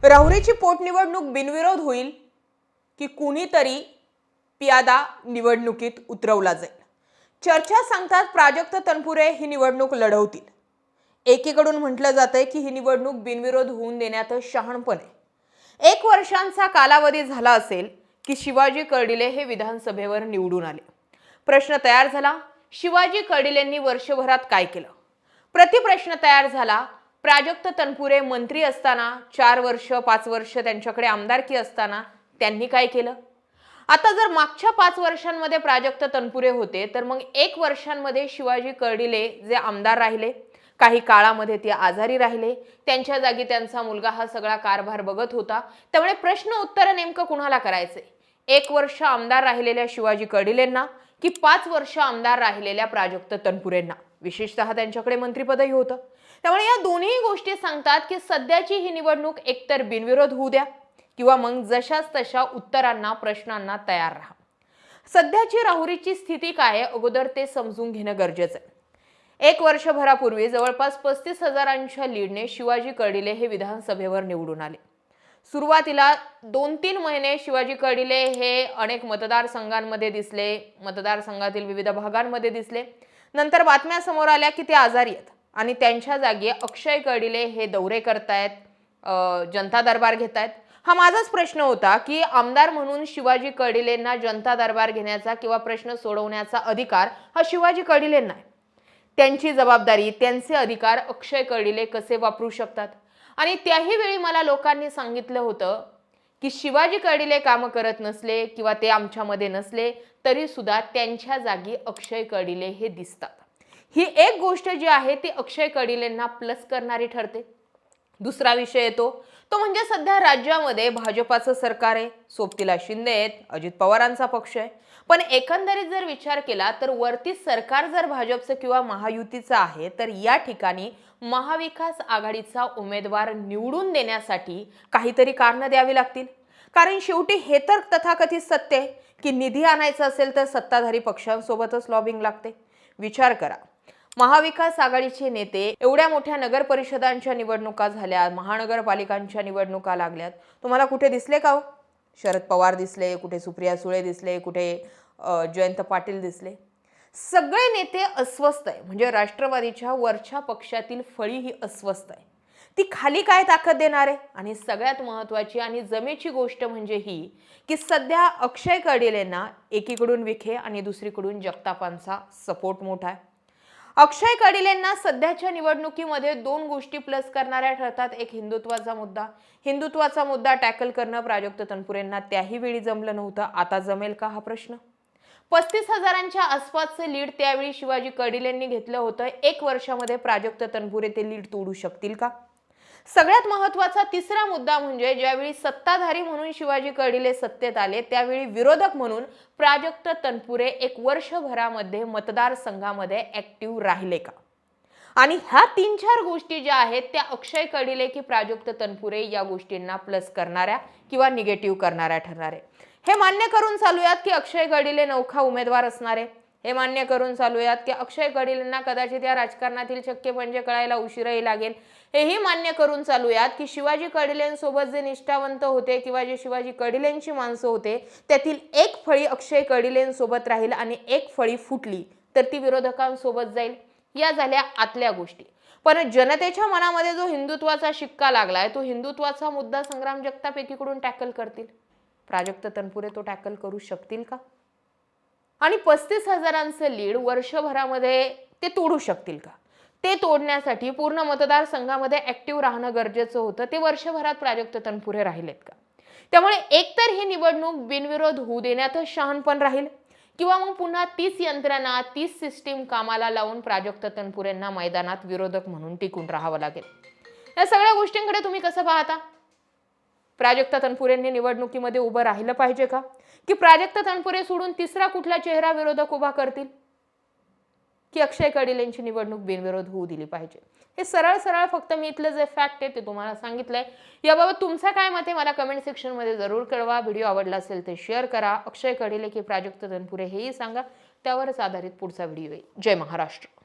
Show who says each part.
Speaker 1: राहुरीची पोटनिवडणूक बिनविरोध होईल की कुणीतरी पियादा निवडणुकीत उतरवला जाईल? चर्चा सांगतात प्राजक्त तनपुरे ही निवडणूक लढवतील. एकीकडून म्हटलं जातंय की ही निवडणूक बिनविरोध होऊन देण्यात शहाणपण आहे. 1 वर्षांचा कालावधी झाला असेल की शिवाजी कर्डिले हे विधानसभेवर निवडून आले. प्रश्न तयार झाला, शिवाजी कर्डिलेंनी वर्षभरात काय केलं? प्रतिप्रश्न तयार झाला, प्राजक्त तनपुरे मंत्री असताना 4 वर्ष 5 वर्ष त्यांच्याकडे आमदारकी असताना त्यांनी काय केलं? आता जर मागच्या 5 वर्षांमध्ये प्राजक्त तनपुरे होते तर मग 1 वर्षांमध्ये शिवाजी कर्डिले जे आमदार राहिले, काही काळामध्ये ते आजारी राहिले, त्यांच्या जागी त्यांचा मुलगा हा सगळा कारभार बघत होता. त्यामुळे प्रश्न उत्तर नेमकं कुणाला करायचे? 1 वर्ष आमदार राहिलेल्या शिवाजी कर्डिलेंना की 5 वर्ष आमदार राहिलेल्या प्राजक्त तनपुरेंना? विशेषतः त्यांच्याकडे मंत्रिपदही होतं. त्यामुळे या दोन्ही गोष्टी सांगतात की सध्याची ही निवडणूक एकतर बिनविरोध होऊ द्या किंवा मग जशाच तशा उत्तरांना प्रश्नांना तयार राहा. सध्याची राहुरीची स्थिती काय आहे अगोदर ते समजून घेणं गरजेचं आहे. 1 वर्षभरापूर्वी जवळपास 35,000च्या लीडने शिवाजी कर्डिले हे विधानसभेवर निवडून आले. सुरुवातीला 2-3 महिने शिवाजी कर्डिले हे अनेक मतदारसंघांमध्ये दिसले, मतदारसंघातील विविध भागांमध्ये दिसले. नंतर बातम्या समोर आल्या की ते आजारी आहेत आणि त्यांच्या जागी अक्षय कर्डिले हे दौरे करतायत, जनता दरबार घेतायत. हा माझाच प्रश्न होता की आमदार म्हणून शिवाजी कर्डिलेंना जनता दरबार घेण्याचा किंवा प्रश्न सोडवण्याचा अधिकार हा शिवाजी कर्डिलेंना आहे. त्यांची जबाबदारी, त्यांचे अधिकार अक्षय कर्डिले कसे वापरू शकतात? आणि त्याही वेळी मला लोकांनी सांगितलं होतं की शिवाजी कर्डिले कामं करत नसले किंवा ते आमच्यामध्ये नसले तरी सुद्धा त्यांच्या जागी अक्षय कर्डिले हे दिसतात. ही एक गोष्ट जी आहे ती अक्षय कर्डिलेंना प्लस करणारी ठरते. दुसरा विषय येतो तो म्हणजे सध्या राज्यामध्ये भाजपाचं सरकार आहे, सोबतीला शिंदे आहेत, अजित पवारांचा पक्ष आहे. पण एकंदरीत जर विचार केला तर वरती सरकार जर भाजपचं किंवा महायुतीचं आहे तर या ठिकाणी महाविकास आघाडीचा उमेदवार निवडून देण्यासाठी काहीतरी कारणं द्यावी लागतील. कारण शेवटी हे तर तथाकथित सत्य आहे की निधी आणायचा असेल तर सत्ताधारी पक्षांसोबतच लॉबिंग लागते. विचार करा, महाविकास आघाडीचे नेते एवढ्या मोठ्या नगर परिषदांच्या निवडणुका झाल्या, महानगरपालिकांच्या निवडणुका लागल्यात, तुम्हाला कुठे दिसले का हो? शरद पवार दिसले, कुठे सुप्रिया सुळे दिसले, कुठे जयंत पाटील दिसले? सगळे नेते अस्वस्थ आहे. म्हणजे राष्ट्रवादीच्या वरच्या पक्षातील फळी ही अस्वस्थ आहे. ती खाली काय ताकद देणार आहे? आणि सगळ्यात महत्त्वाची आणि जमेची गोष्ट म्हणजे ही की सध्या अक्षय कर्डिलेंना एकीकडून विखे आणि दुसरीकडून जगतापांचा सपोर्ट मोठा आहे. अक्षय कर्डिलेंना सध्याच्या निवडणुकीमध्ये 2 गोष्टी प्लस करणाऱ्या ठरतात. एक हिंदुत्वाचा मुद्दा टॅकल करणं प्राजक्त तनपुरेंना त्याही वेळी जमलं नव्हतं. आता जमेल का हा प्रश्न? 35,000च्या आसपासचे लीड त्यावेळी शिवाजी कर्डिलेंनी घेतलं होतं. 1 वर्षामध्ये प्राजक्त तनपुरे ते लीड तोडू शकतील का? सगळ्यात महत्त्वाचा तिसरा मुद्दा म्हणजे ज्यावेळी सत्ताधारी म्हणून शिवाजी कर्डिले सत्तेत आले त्यावेळी विरोधक म्हणून प्राजक्त तनपुरे 1 वर्षभरामध्ये मतदारसंघामध्ये ऍक्टिव्ह राहिले का? आणि ह्या 3-4 गोष्टी ज्या आहेत त्या अक्षय कर्डिले की प्राजक्त तनपुरे या गोष्टींना प्लस करणाऱ्या किंवा निगेटिव्ह करणाऱ्या ठरणार आहे. हे मान्य करून चालूयात की अक्षय कर्डिले नौखा उमेदवार असणार आहे. हे मान्य करून चालूयात की अक्षय कर्डिलेंना कदाचित या राजकारणातील चक्के पंजे कळायला उशीरही लागेल. हेही मान्य करून चालूयात की शिवाजी कर्डिलेंसोबत जे निष्ठावंत होते किंवा जे शिवाजी कर्डिलेंची माणसं होते त्यातील एक फळी अक्षय कर्डिलेंसोबत राहील आणि एक फळी फुटली तर ती विरोधकांसोबत जाईल. या झाल्या आतल्या गोष्टी. पण जनतेच्या मनामध्ये जो हिंदुत्वाचा शिक्का लागलाय तो हिंदुत्वाचा मुद्दा संग्राम जगताप एकीकडून टॅकल करतील. प्राजक्त तनपुरे तो टॅकल करू शकतील का? आणि 35,000चं लीड वर्षभरामध्ये ते तोडू शकतील का? ते तोडण्यासाठी पूर्ण मतदारसंघामध्ये ऍक्टिव्ह राहणं गरजेचं होतं. ते वर्षभरात प्राजक्त तनपुरे राहिलेत का? त्यामुळे एकतर ही निवडणूक बिनविरोध होऊ देण्यातच शहाणपण राहील किंवा मग पुन्हा तीच यंत्रणा, तीच सिस्टीम कामाला लावून प्राजक्त तनपुरेंना मैदानात विरोधक म्हणून टिकून राहावं लागेल. या सगळ्या गोष्टींकडे तुम्ही कसं पाहता? प्राजक्त तनपुरेंनी निवडणुकीमध्ये उभं राहिलं पाहिजे का? की प्राजक्त तनपुरे सोडून तिसरा कुठला चेहरा विरोधक उभा करतील? की अक्षय कर्डिलेंची निवडणूक बिनविरोध होऊ दिली पाहिजे? हे सरळ सरळ फक्त मी इथलं जे फॅक्ट आहे ते तुम्हाला सांगितलंय. याबाबत तुमचं काय मत आहे मला कमेंट सेक्शनमध्ये जरूर कळवा. व्हिडिओ आवडला असेल तर शेअर करा. अक्षय कर्डिले की प्राजक्त तनपुरे हेही सांगा. त्यावरच आधारित पुढचा व्हिडिओ येईल. जय महाराष्ट्र.